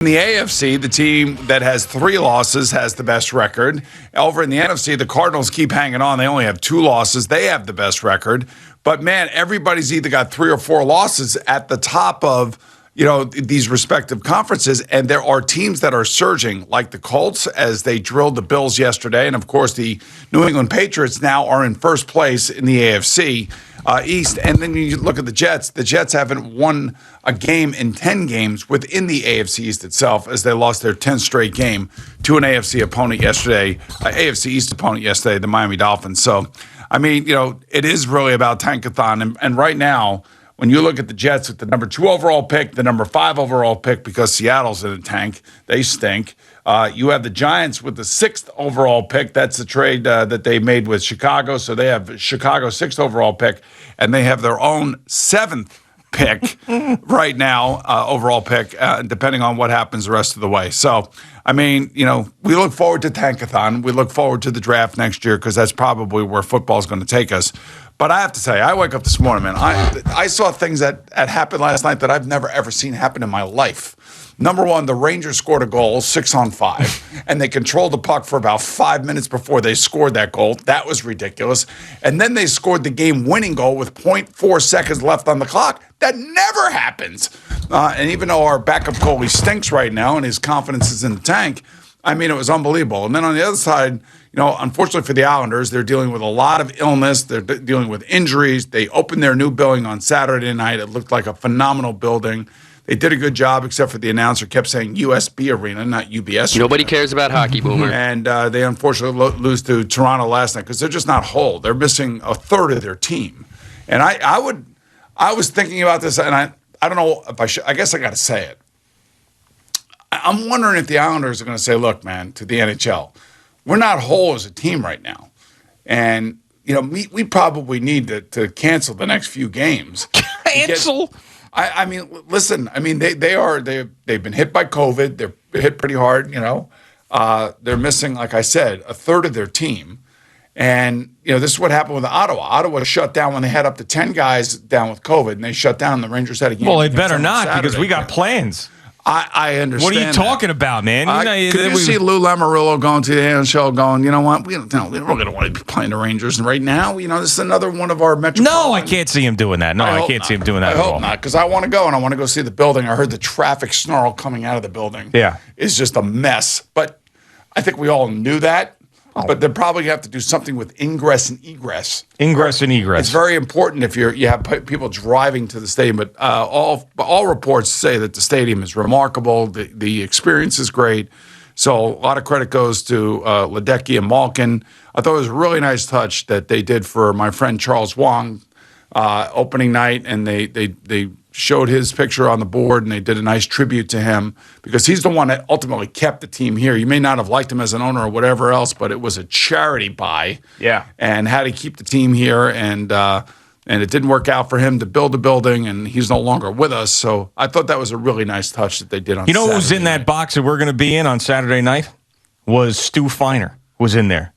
In the AFC, the team that has 3 losses has the best record. Over in the NFC, the Cardinals keep hanging on. They only have 2 losses. They have the best record. But, man, everybody's either got 3 or 4 losses at the top of, these respective conferences. And there are teams that are surging, like the Colts, as they drilled the Bills yesterday. And, of course, the New England Patriots now are in first place in the AFC East. And then you look at the Jets. The Jets haven't won a game in 10 games within the AFC East itself, as they lost their 10th straight game to an AFC East opponent yesterday, the Miami Dolphins. So, I mean, it is really about tankathon. And right now, when you look at the Jets with the number 2 overall pick, the number 5 overall pick, because Seattle's in a tank, they stink. You have the Giants with the 6th overall pick. That's the trade that they made with Chicago. So they have Chicago's 6th overall pick, and they have their own 7th pick right now, overall pick, depending on what happens the rest of the way. So, I mean, we look forward to Tankathon. We look forward to the draft next year because that's probably where football is going to take us. But I have to say, I wake up this morning, man. I saw things that happened last night that I've never, ever seen happen in my life. Number one, the Rangers scored a goal, 6-on-5, and they controlled the puck for about 5 minutes before they scored that goal. That was ridiculous. And then they scored the game-winning goal with 0.4 seconds left on the clock. That never happens. And even though our backup goalie stinks right now and his confidence is in the tank, I mean, it was unbelievable. And then on the other side, unfortunately for the Islanders, they're dealing with a lot of illness. They're dealing with injuries. They opened their new building on Saturday night. It looked like a phenomenal building. They did a good job, except for the announcer kept saying USB Arena, not UBS Arena. Nobody cares about hockey, Boomer. And they unfortunately lose to Toronto last night because they're just not whole. They're missing a third of their team. And I was thinking about this, and I don't know if I should. I guess I got to say it. I'm wondering if the Islanders are going to say, look, man, to the NHL, we're not whole as a team right now. And, we probably need to cancel the next few games. Cancel? I mean, listen, they've been hit by COVID. They're hit pretty hard, They're missing, like I said, a third of their team. And, this is what happened with Ottawa. Ottawa shut down when they had up to 10 guys down with COVID, and they shut down. The Rangers had a game. Well, they better not, because we got plans. I understand. What are you talking about, man? Could you see Lou Lamoriello going to the NHL going, you know what, we're going to want to be playing the Rangers right now. This is another one of our metropolitan. No, I can't see him doing that. No, I can't see him doing that at all. I hope not, because I want to go, and I want to go see the building. I heard the traffic snarl coming out of the building. Yeah. Is just a mess. But I think we all knew that. But they're probably going to have to do something with ingress and egress. Ingress and egress. It's very important if you have people driving to the stadium. But all reports say that the stadium is remarkable. The experience is great. So a lot of credit goes to Ledecky and Malkin. I thought it was a really nice touch that they did for my friend Charles Wong opening night, and they showed his picture on the board, and they did a nice tribute to him because he's the one that ultimately kept the team here. You may not have liked him as an owner or whatever else, but it was a charity buy. Yeah. And had to keep the team here, and it didn't work out for him to build the building, and he's no longer with us. So I thought that was a really nice touch that they did on Saturday. Who was in that box that we're going to be in on Saturday night? Was Stu Feiner was in there.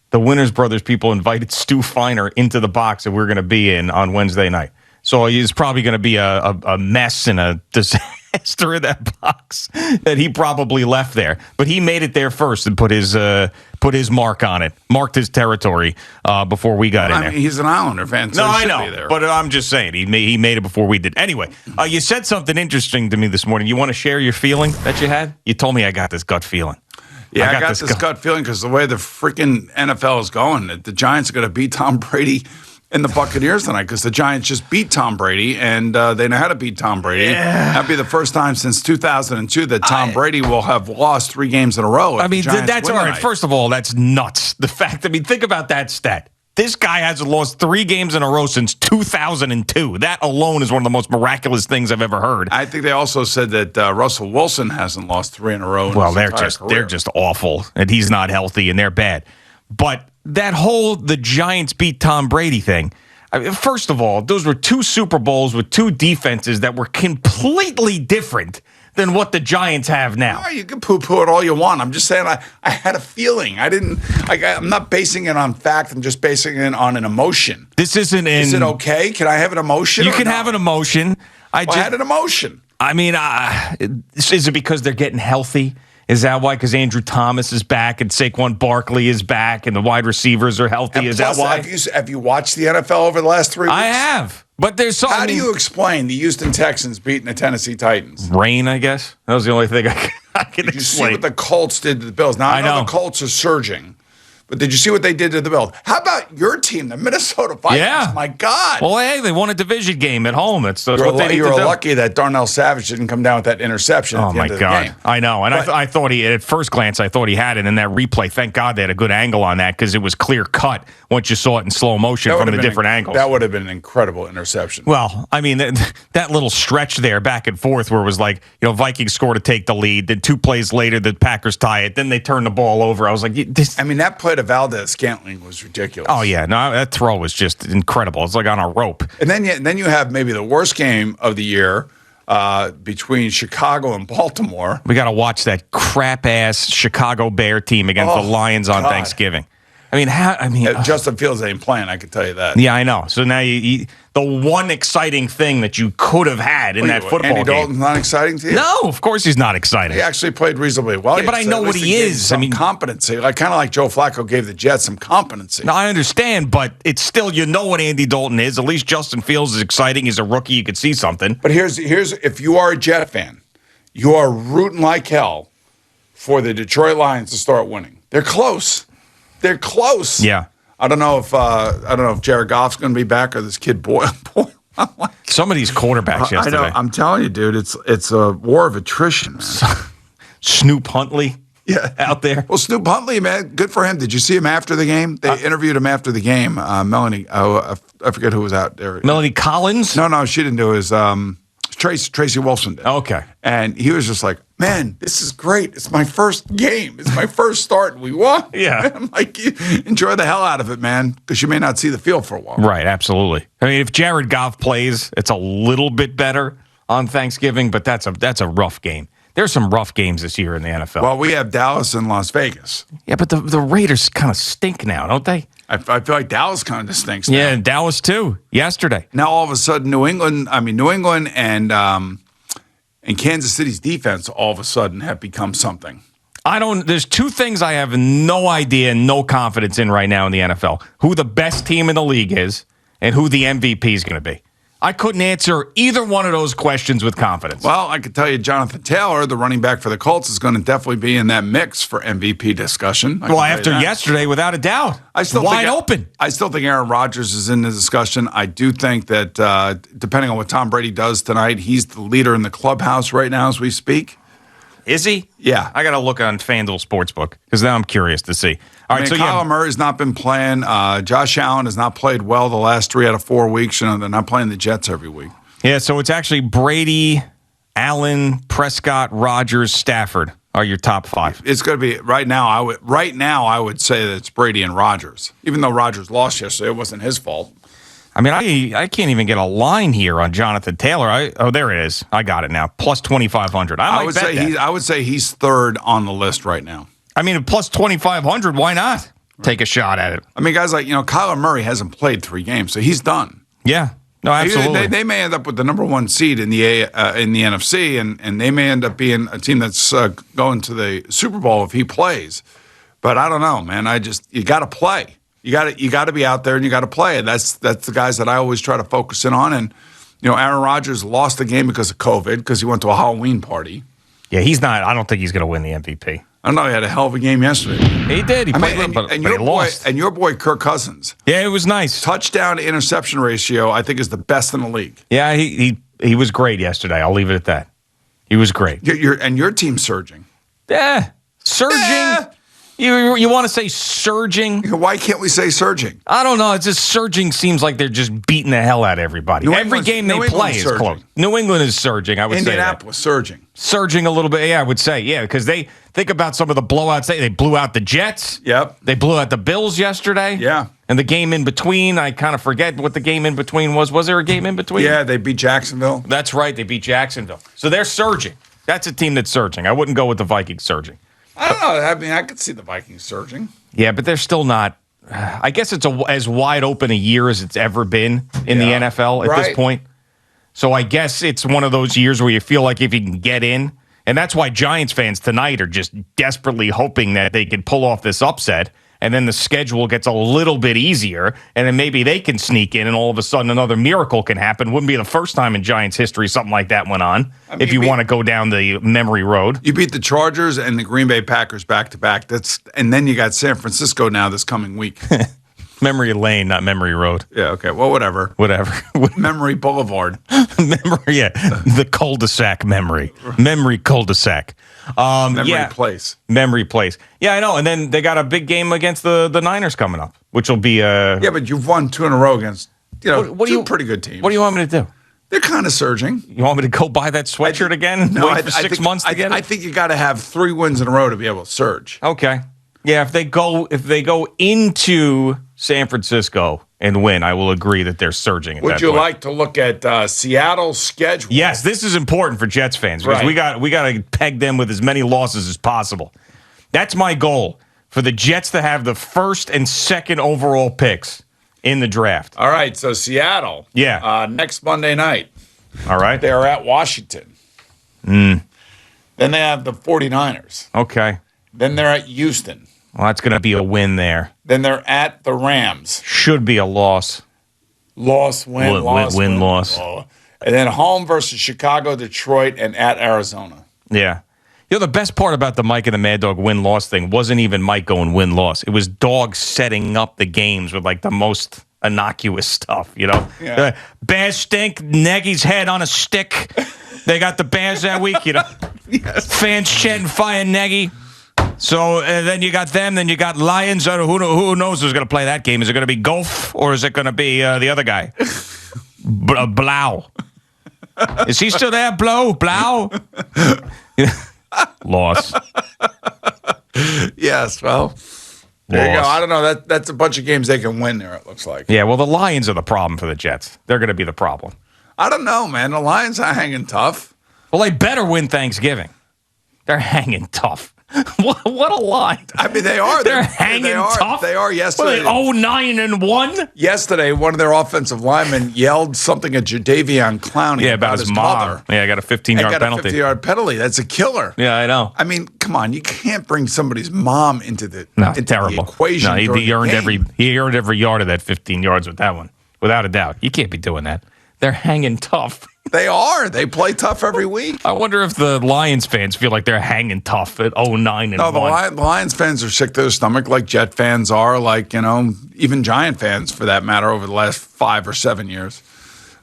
The Winners Brothers people invited Stu Feiner into the box that we're going to be in on Wednesday night. So it's probably going to be a mess and a disaster in that box that he probably left there. But he made it there first and put his mark on it, marked his territory before we got in there. He's an Islander fan, so he should be there. But I'm just saying, he made it before we did. Anyway, you said something interesting to me this morning. You want to share your feeling that you had? You told me I got this gut feeling. Yeah, I got this gut feeling because the way the freaking NFL is going, the Giants are going to beat Tom Brady and the Buccaneers tonight because the Giants just beat Tom Brady, and they know how to beat Tom Brady. Yeah. That'd be the first time since 2002 that Tom Brady will have lost 3 games in a row. That's all right. First of all, that's nuts. The fact, think about that stat. This guy hasn't lost 3 games in a row since 2002. That alone is one of the most miraculous things I've ever heard. I think they also said that Russell Wilson hasn't lost 3 in a row. Well, they're just awful, and he's not healthy, and they're bad. But that whole the Giants beat Tom Brady thing, first of all, those were 2 Super Bowls with 2 defenses that were completely different than what the Giants have now. You can poo-poo it all you want. I'm just saying I had a feeling. I'm not basing it on fact. I'm just basing it on an emotion. This isn't Is it okay? Can I have an emotion? You can have an emotion. I had an emotion. I mean, is it because they're getting healthy? Is that why? Because Andrew Thomas is back and Saquon Barkley is back and the wide receivers are healthy. And is plus, that why? Have you watched the NFL over the last 3 weeks? I have. But there's something. How do you explain the Houston Texans beating the Tennessee Titans? Rain, I guess. That was the only thing I can Did you see explain. what the Colts did to the Bills? Now, I know the Colts are surging, but did you see what they did to the Bills? How about your team, the Minnesota Vikings? Yeah. My God. Well, hey, they won a division game at home. That's what they need you to were do. lucky that Darnell Savage didn't come down with that interception at Oh, the my end of God. the game. I know. And I thought at first glance, I thought he had it in that replay. Thank God they had a good angle on that because it was clear cut once you saw it in slow motion from the different angles. That would have been an incredible interception. Well, I mean, that little stretch there back and forth where it was like, Vikings score to take the lead. Then 2 plays later, the Packers tie it. Then they turn the ball over. I was like, that play to Valdez-Scantling was ridiculous. Oh, yeah. No, that throw was just incredible. It's like on a rope. And then you have maybe the worst game of the year between Chicago and Baltimore. We got to watch that crap-ass Chicago Bear team against the Lions on Thanksgiving. Justin Fields ain't playing, I can tell you that. Yeah, I know. So now the one exciting thing that you could have had in that football Andy game. Dalton's not exciting to you? No, of course he's not exciting. He actually played reasonably well. Yeah, but I know what he is. Some competency. Kind of like Joe Flacco gave the Jets some competency. No, I understand, but it's still, what Andy Dalton is. At least Justin Fields is exciting. He's a rookie. You could see something. But here's if you are a Jet fan, you are rooting like hell for the Detroit Lions to start winning. They're close. They're close. Yeah. I don't know if Jared Goff's going to be back or this kid Boyle. Some of these quarterbacks yesterday. I know. I'm telling you, dude, it's a war of attrition, man. Snoop Huntley. Yeah, out there. Well, Snoop Huntley, man, good for him. Did you see him after the game? They interviewed him after the game. Melanie, I forget who was out there. Melanie Collins? No, she didn't do his. Tracy Wilson did. Okay. And he was just like, man, this is great. It's my first game. It's my first start. We won. Yeah. I'm like, enjoy the hell out of it, man, because you may not see the field for a while. Right, absolutely. I mean, if Jared Goff plays, it's a little bit better on Thanksgiving, but that's a rough game. There's some rough games this year in the NFL. Well, we have Dallas and Las Vegas. Yeah, but the Raiders kind of stink now, don't they? I feel like Dallas kind of stinks now. Yeah, Dallas too, yesterday. Now, all of a sudden, New England and Kansas City's defense all of a sudden have become something. There's 2 things I have no idea, no confidence in right now in the NFL. Who the best team in the league is and who the MVP is going to be. I couldn't answer either one of those questions with confidence. Well, I could tell you Jonathan Taylor, the running back for the Colts, is going to definitely be in that mix for MVP discussion. Well, after yesterday, without a doubt. Wide open. I still think Aaron Rodgers is in the discussion. I do think that depending on what Tom Brady does tonight, he's the leader in the clubhouse right now as we speak. Is he? Yeah. I got to look on FanDuel Sportsbook because now I'm curious to see. All right, Kyler Murray's not been playing. Josh Allen has not played well the last 3 out of 4 weeks. They're not playing the Jets every week. Yeah, so it's actually Brady, Allen, Prescott, Rodgers, Stafford are your top 5. It's going to be right now. I would say that it's Brady and Rodgers. Even though Rodgers lost yesterday, it wasn't his fault. I mean, I can't even get a line here on Jonathan Taylor. There it is. I got it now. Plus 2,500. I would say he's third on the list right now. I mean, plus 2,500. Why not take a shot at it? I mean, guys like Kyler Murray hasn't played 3 games, so he's done. Yeah. No, absolutely. They may end up with the number 1 seed in the NFC, and they may end up being a team that's going to the Super Bowl if he plays. But I don't know, man. You got to play. You got to be out there and you got to play. And that's the guys that I always try to focus in on. And Aaron Rodgers lost the game because of COVID because he went to a Halloween party. Yeah, he's not. I don't think he's going to win the MVP. I don't know. He had a hell of a game yesterday. He did. He played, but he lost. And your boy Kirk Cousins. Yeah, it was nice. Touchdown to interception ratio, I think, is the best in the league. Yeah, he was great yesterday. I'll leave it at that. He was great. Your team's surging. Yeah, surging. Yeah. You want to say surging? Why can't we say surging? I don't know. It's just surging seems like they're just beating the hell out of everybody. Every game they play is close. New England is surging, I would say. Indianapolis surging. Surging a little bit, yeah, I would say. Yeah, because they think about some of the blowouts. They blew out the Jets. Yep. They blew out the Bills yesterday. Yeah. And the game in between, I kind of forget what the game in between was. Was there a game in between? Yeah, they beat Jacksonville. That's right. They beat Jacksonville. So they're surging. That's a team that's surging. I wouldn't go with the Vikings surging. I don't know. I mean, I could see the Vikings surging. Yeah, but they're still not. I guess it's as wide open a year as it's ever been in the NFL at this point. So I guess it's one of those years where you feel like if you can get in, and that's why Giants fans tonight are just desperately hoping that they can pull off this upset, and then the schedule gets a little bit easier, and then maybe they can sneak in, and all of a sudden another miracle can happen. Wouldn't be the first time in Giants history something like that went on, if you want to go down the memory road. You beat the Chargers and the Green Bay Packers back-to-back. And then you got San Francisco now this coming week. Memory lane, not memory road. Yeah, okay. Well, whatever. Memory Boulevard. Memory, yeah. The cul-de-sac memory. Memory cul-de-sac. Place. Memory place. Yeah, I know. And then they got a big game against the Niners coming up, which will be Yeah, but you've won 2 in a row against two pretty good teams. What do you want me to do? They're kind of surging. You want me to go buy that sweatshirt again? No, Wait for 6 months to get it? I think you got to have 3 wins in a row to be able to surge. Okay. Yeah, if they go into San Francisco and win, I will agree that they're surging at that point. Would you like to look at Seattle's schedule? Yes, this is important for Jets fans because we got to peg them with as many losses as possible. That's my goal, for the Jets to have the first and second overall picks in the draft. All right, so Seattle. Yeah. Next Monday night. All right. They are at Washington. Then they have the 49ers. Okay. Then they're at Houston. Well, that's going to be a win there. Then they're at the Rams. Should be a loss. Loss, win, loss. Oh. And then home versus Chicago, Detroit, and at Arizona. Yeah. You know, the best part about the Mike and the Mad Dog win-loss thing wasn't even Mike going win-loss. It was Dog setting up the games with, like, the most innocuous stuff, you know? Yeah. Bears stink, Nagy's head on a stick. They got the Bears that week, you know? Yes. Fans chanting, fire Nagy. So then you got them, then you got Lions. Who knows who's going to play that game? Is it going to be Golf or is it going to be the other guy? Blau. Is he still there? Blau? Loss. Yes, well, there you go. I don't know. That's a bunch of games they can win there, it looks like. Yeah, well, the Lions are the problem for the Jets. They're going to be the problem. I don't know, man. The Lions are hanging tough. Well, they better win Thanksgiving. They're hanging tough. What a line. I mean, they are. They're hanging tough. They are yesterday. What, 9-1? Yesterday, one of their offensive linemen yelled something at Jadeveon Clowney about his mom. mother. Yeah, I got a 15-yard penalty. A 50-yard penalty. That's a killer. Yeah, I know. I mean, come on. You can't bring somebody's mom into the equation. No, he earned every yard of that 15 yards with that one, without a doubt. You can't be doing that. They're hanging tough. They are. They play tough every week. I wonder if the Lions fans feel like they're hanging tough at 9-1. No, the Lions fans are sick to their stomach, like Jet fans are, like, even Giant fans for that matter over the last 5 or 7 years.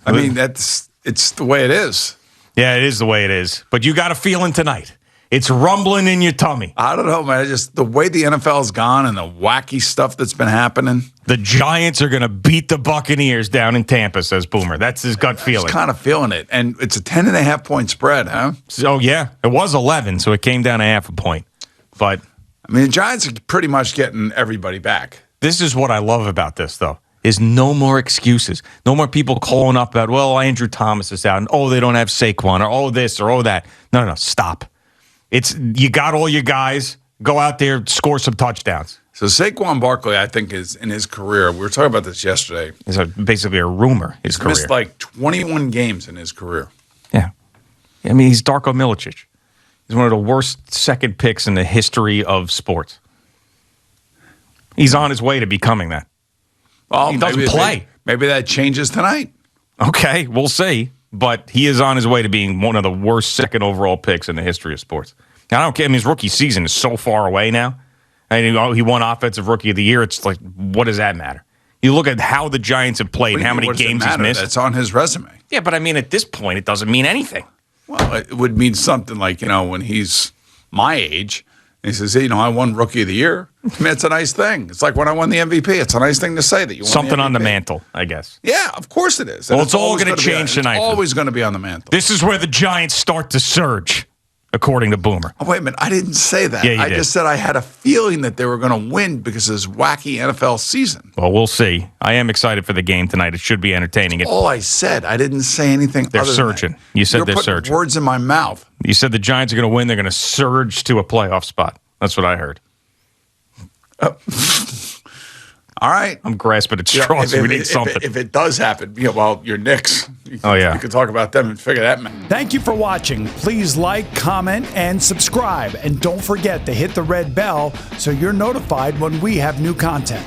I mean, it's the way it is. Yeah, it is the way it is. But you got a feeling tonight. It's rumbling in your tummy. I don't know, man. Just the way the NFL's gone and the wacky stuff that's been happening. The Giants are going to beat the Buccaneers down in Tampa, says Boomer. That's his gut feeling. He's kind of feeling it. And it's a 10.5-point spread, huh? So, yeah, it was 11, so it came down 0.5 point. But I mean, the Giants are pretty much getting everybody back. This is what I love about this, though, is no more excuses. No more people calling up about, well, Andrew Thomas is out, and, they don't have Saquon, or, this, or, that. No, stop. You got all your guys. Go out there, score some touchdowns. So Saquon Barkley, I think, is in his career. We were talking about this yesterday. It's basically a rumor. His career. Missed like 21 games in his career. Yeah, I mean, he's Darko Milicic. He's one of the worst second picks in the history of sports. He's on his way to becoming that. Well, he doesn't play. Maybe that changes tonight. Okay, we'll see. But he is on his way to being one of the worst second overall picks in the history of sports. Now, I don't care. I mean, his rookie season is so far away now. I mean, he won Offensive Rookie of the Year. It's like, what does that matter? You look at how the Giants have played and how many games he's missed. That's on his resume. Yeah, but I mean, at this point, it doesn't mean anything. Well, it would mean something like, when he's my age, and he says, hey, I won Rookie of the Year. I mean, it's a nice thing. It's like when I won the MVP. It's a nice thing to say that you won something on the mantle, I guess. Yeah, of course it is. Well, it's all going to change tonight. It's always going to be on the mantle. This is where the Giants start to surge, according to Boomer. Oh, wait a minute. I didn't say that. Yeah, I just said I had a feeling that they were going to win because of this wacky NFL season. Well, we'll see. I am excited for the game tonight. It should be entertaining. All I said. I didn't say anything They're other surging. Than that. You said You're they're putting surging. Words in my mouth. You said the Giants are going to win. They're going to surge to a playoff spot. That's what I heard. All right. I'm grasping at straws. We need something. If it does happen, well, your Knicks. You can talk about them and figure that out. Thank you for watching. Please like, comment, and subscribe. And don't forget to hit the red bell so you're notified when we have new content.